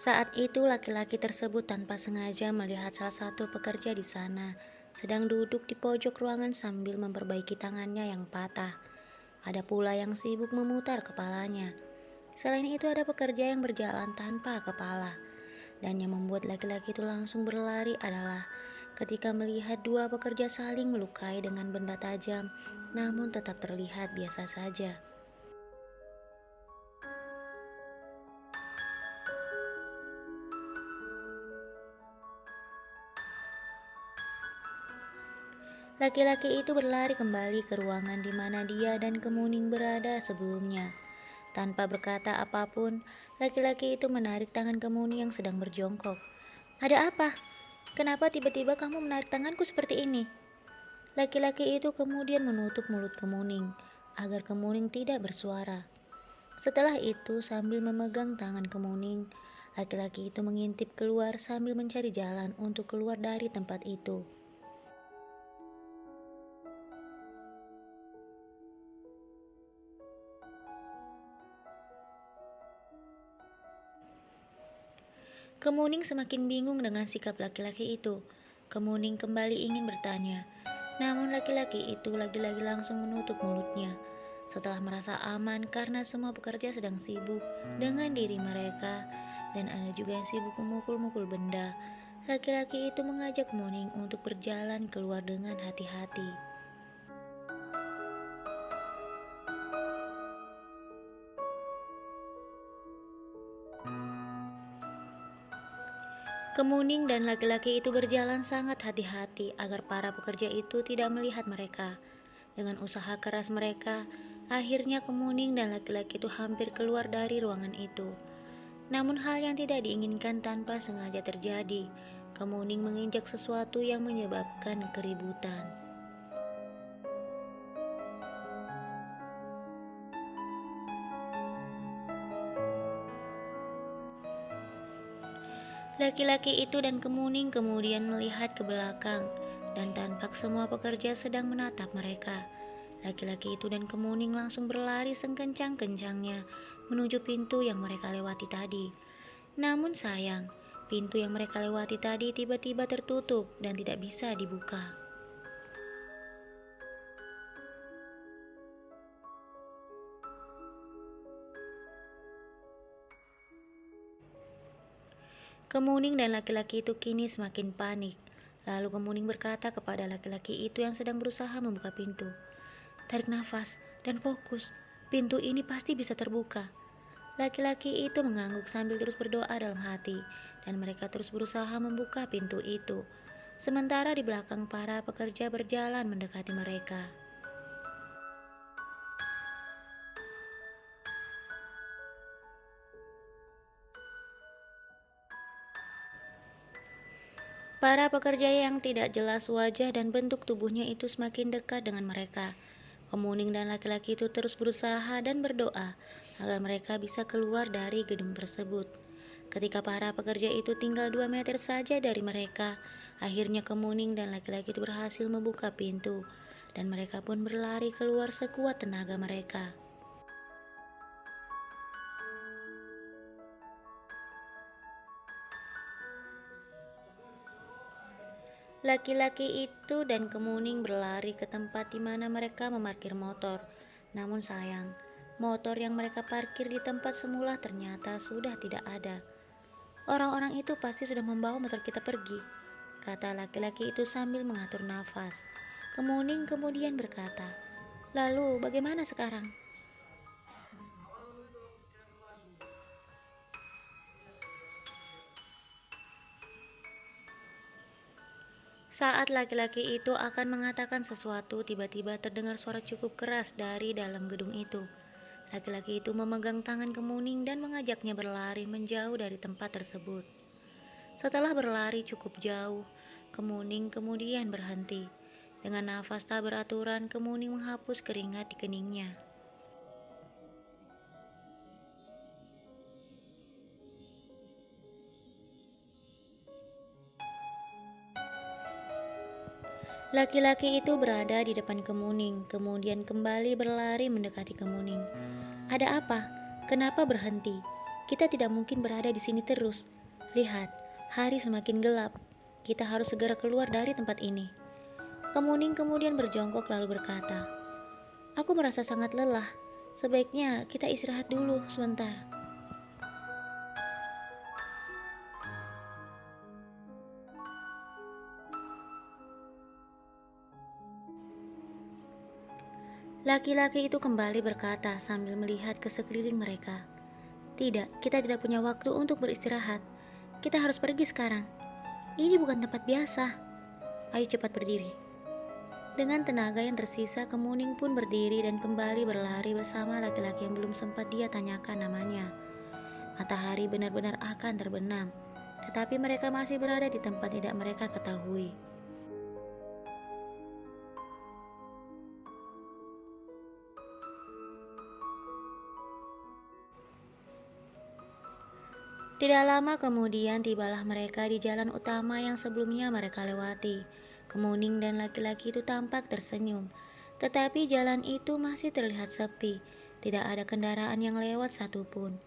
Saat itu laki-laki tersebut tanpa sengaja melihat salah satu pekerja di sana sedang duduk di pojok ruangan sambil memperbaiki tangannya yang patah. Ada pula yang sibuk memutar kepalanya. Selain itu ada pekerja yang berjalan tanpa kepala. Dan yang membuat laki-laki itu langsung berlari adalah ketika melihat dua pekerja saling melukai dengan benda tajam, namun tetap terlihat biasa saja. Laki-laki itu berlari kembali ke ruangan di mana dia dan Kemuning berada sebelumnya. Tanpa berkata apapun, laki-laki itu menarik tangan Kemuning yang sedang berjongkok. "Ada apa? Kenapa tiba-tiba kamu menarik tanganku seperti ini?" Laki-laki itu kemudian menutup mulut Kemuning agar Kemuning tidak bersuara. Setelah itu, sambil memegang tangan Kemuning, laki-laki itu mengintip keluar sambil mencari jalan untuk keluar dari tempat itu. Kemuning semakin bingung dengan sikap laki-laki itu. Kemuning kembali ingin bertanya, namun laki-laki itu lagi-lagi langsung menutup mulutnya. Setelah merasa aman karena semua pekerja sedang sibuk dengan diri mereka dan ada juga yang sibuk memukul-mukul benda, laki-laki itu mengajak Kemuning untuk berjalan keluar dengan hati-hati. Kemuning dan laki-laki itu berjalan sangat hati-hati agar para pekerja itu tidak melihat mereka. Dengan usaha keras mereka, akhirnya Kemuning dan laki-laki itu hampir keluar dari ruangan itu. Namun hal yang tidak diinginkan tanpa sengaja terjadi. Kemuning menginjak sesuatu yang menyebabkan keributan. Laki-laki itu dan Kemuning kemudian melihat ke belakang dan tampak semua pekerja sedang menatap mereka. Laki-laki itu dan Kemuning langsung berlari sekencang-kencangnya menuju pintu yang mereka lewati tadi. Namun sayang, pintu yang mereka lewati tadi tiba-tiba tertutup dan tidak bisa dibuka. Kemuning dan laki-laki itu kini semakin panik. Lalu Kemuning berkata kepada laki-laki itu yang sedang berusaha membuka pintu, "Tarik nafas dan fokus, pintu ini pasti bisa terbuka." Laki-laki itu mengangguk sambil terus berdoa dalam hati, dan mereka terus berusaha membuka pintu itu. Sementara di belakang para pekerja berjalan mendekati mereka. Para pekerja yang tidak jelas wajah dan bentuk tubuhnya itu semakin dekat dengan mereka. Kemuning dan laki-laki itu terus berusaha dan berdoa agar mereka bisa keluar dari gedung tersebut. Ketika para pekerja itu tinggal 2 meter saja dari mereka, akhirnya Kemuning dan laki-laki itu berhasil membuka pintu dan mereka pun berlari keluar sekuat tenaga mereka. Laki-laki itu dan Kemuning berlari ke tempat di mana mereka memarkir motor. Namun sayang, motor yang mereka parkir di tempat semula ternyata sudah tidak ada. "Orang-orang itu pasti sudah membawa motor kita pergi," kata laki-laki itu sambil mengatur nafas. Kemuning kemudian berkata, "Lalu bagaimana sekarang?" Saat laki-laki itu akan mengatakan sesuatu, tiba-tiba terdengar suara cukup keras dari dalam gedung itu. Laki-laki itu memegang tangan Kemuning dan mengajaknya berlari menjauh dari tempat tersebut. Setelah berlari cukup jauh, Kemuning kemudian berhenti. Dengan nafas tak beraturan, Kemuning menghapus keringat di keningnya. Laki-laki itu berada di depan Kemuning, kemudian kembali berlari mendekati Kemuning. "Ada apa? Kenapa berhenti?" Kita tidak mungkin berada di sini terus. Lihat, hari semakin gelap. Kita harus segera keluar dari tempat ini. Kemuning kemudian berjongkok lalu berkata, "Aku merasa sangat lelah. Sebaiknya kita istirahat dulu sebentar." Laki-laki itu kembali berkata sambil melihat ke sekeliling mereka, "Tidak, kita tidak punya waktu untuk beristirahat. Kita harus pergi sekarang. Ini bukan tempat biasa. Ayo cepat berdiri." Dengan tenaga yang tersisa, Kemuning pun berdiri dan kembali berlari bersama laki-laki yang belum sempat dia tanyakan namanya. Matahari benar-benar akan terbenam, tetapi mereka masih berada di tempat tidak mereka ketahui. Tidak lama kemudian tibalah mereka di jalan utama yang sebelumnya mereka lewati. Kemuning dan laki-laki itu tampak tersenyum, tetapi jalan itu masih terlihat sepi. Tidak ada kendaraan yang lewat satupun.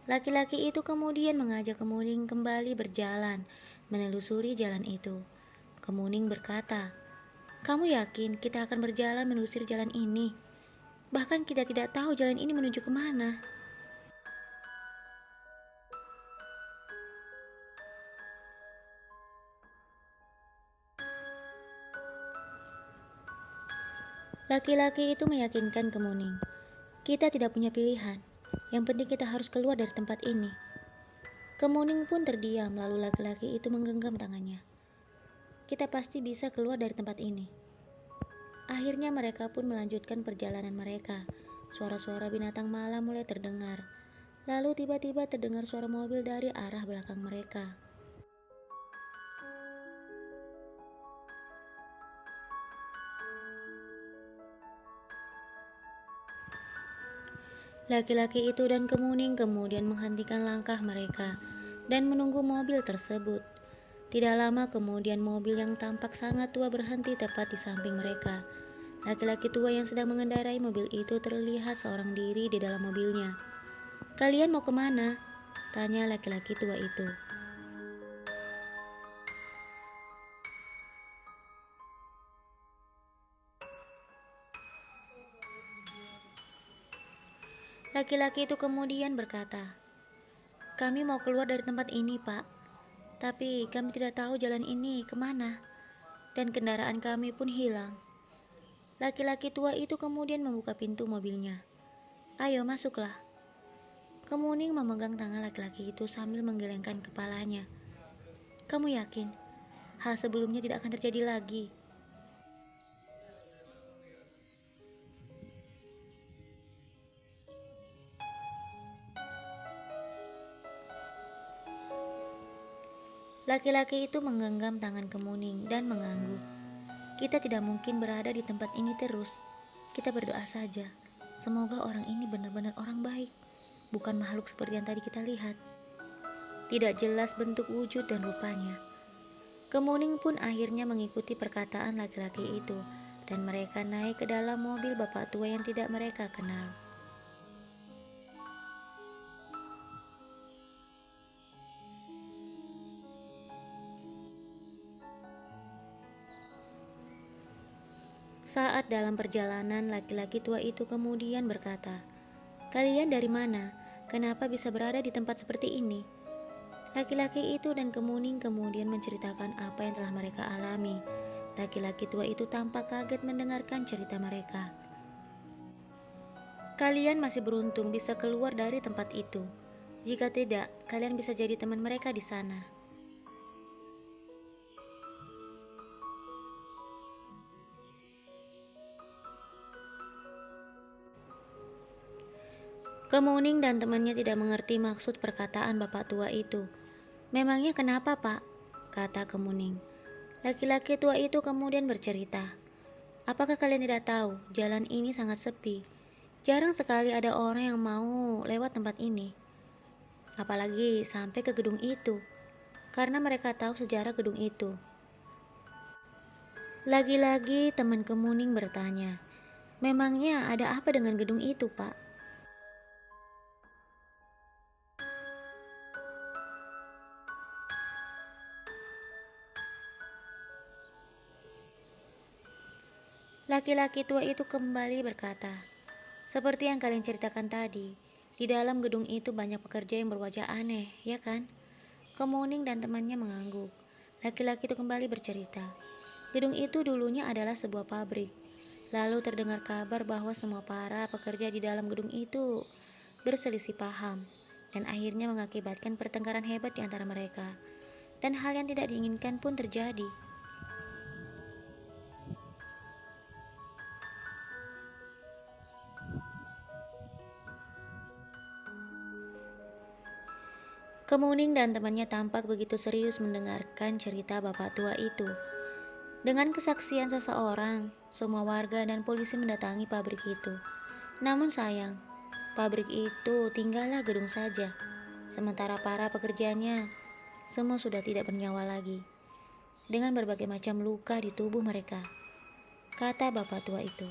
Laki-laki itu kemudian mengajak Kemuning kembali berjalan, menelusuri jalan itu. Kemuning berkata, "Kamu yakin kita akan berjalan menelusuri jalan ini? Bahkan kita tidak tahu jalan ini menuju kemana." Laki-laki itu meyakinkan Kemuning, "Kita tidak punya pilihan. Yang penting kita harus keluar dari tempat ini." Kemuning pun terdiam, lalu laki-laki itu menggenggam tangannya. "Kita pasti bisa keluar dari tempat ini." Akhirnya mereka pun melanjutkan perjalanan mereka. Suara-suara binatang malam mulai terdengar. Lalu tiba-tiba terdengar suara mobil dari arah belakang mereka. Laki-laki itu dan Kemuning kemudian menghentikan langkah mereka dan menunggu mobil tersebut. Tidak lama kemudian mobil yang tampak sangat tua berhenti tepat di samping mereka. Laki-laki tua yang sedang mengendarai mobil itu terlihat seorang diri di dalam mobilnya. "Kalian mau kemana?" tanya laki-laki tua itu. Laki-laki itu kemudian berkata, "Kami mau keluar dari tempat ini, Pak. Tapi kami tidak tahu jalan ini kemana. Dan kendaraan kami pun hilang." Laki-laki tua itu kemudian membuka pintu mobilnya. "Ayo masuklah." Kemuning memegang tangan laki-laki itu sambil menggelengkan kepalanya. "Kamu yakin hal sebelumnya tidak akan terjadi lagi?" Laki-laki itu menggenggam tangan Kemuning dan mengangguk. "Kita tidak mungkin berada di tempat ini terus. Kita berdoa saja. Semoga orang ini benar-benar orang baik, bukan makhluk seperti yang tadi kita lihat." Tidak jelas bentuk wujud dan rupanya. Kemuning pun akhirnya mengikuti perkataan laki-laki itu, dan mereka naik ke dalam mobil bapak tua yang tidak mereka kenal. Saat dalam perjalanan, laki-laki tua itu kemudian berkata, "Kalian dari mana? Kenapa bisa berada di tempat seperti ini?" Laki-laki itu dan Kemuning kemudian menceritakan apa yang telah mereka alami. Laki-laki tua itu tampak kaget mendengarkan cerita mereka. "Kalian masih beruntung bisa keluar dari tempat itu. Jika tidak, kalian bisa jadi teman mereka di sana." Kemuning dan temannya tidak mengerti maksud perkataan bapak tua itu. "Memangnya kenapa, Pak?" kata Kemuning. Laki-laki tua itu kemudian bercerita, "Apakah kalian tidak tahu jalan ini sangat sepi? Jarang sekali ada orang yang mau lewat tempat ini. Apalagi sampai ke gedung itu, karena mereka tahu sejarah gedung itu." Lagi-lagi teman Kemuning bertanya, "Memangnya ada apa dengan gedung itu, Pak?" Laki-laki tua itu kembali berkata, "Seperti yang kalian ceritakan tadi, di dalam gedung itu banyak pekerja yang berwajah aneh, ya kan?" Kemuning dan temannya mengangguk. Laki-laki itu kembali bercerita, "Gedung itu dulunya adalah sebuah pabrik. Lalu terdengar kabar bahwa semua para pekerja di dalam gedung itu berselisih paham dan akhirnya mengakibatkan pertengkaran hebat di antara mereka. Dan hal yang tidak diinginkan pun terjadi. Kemuning dan temannya tampak begitu serius mendengarkan cerita bapak tua itu. Dengan kesaksian seseorang, semua warga dan polisi mendatangi pabrik itu. Namun sayang, pabrik itu tinggallah gedung saja. Sementara para pekerjanya semua sudah tidak bernyawa lagi, dengan berbagai macam luka di tubuh mereka, kata bapak tua itu.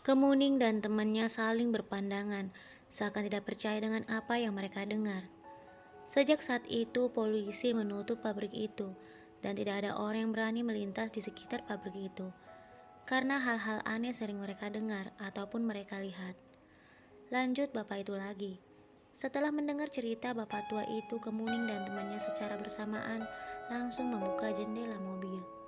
Kemuning dan temannya saling berpandangan, seakan tidak percaya dengan apa yang mereka dengar. Sejak saat itu, polisi menutup pabrik itu, dan tidak ada orang yang berani melintas di sekitar pabrik itu, karena hal-hal aneh sering mereka dengar ataupun mereka lihat. Lanjut bapak itu lagi. Setelah mendengar cerita bapak tua itu, Kemuning dan temannya secara bersamaan langsung membuka jendela mobil.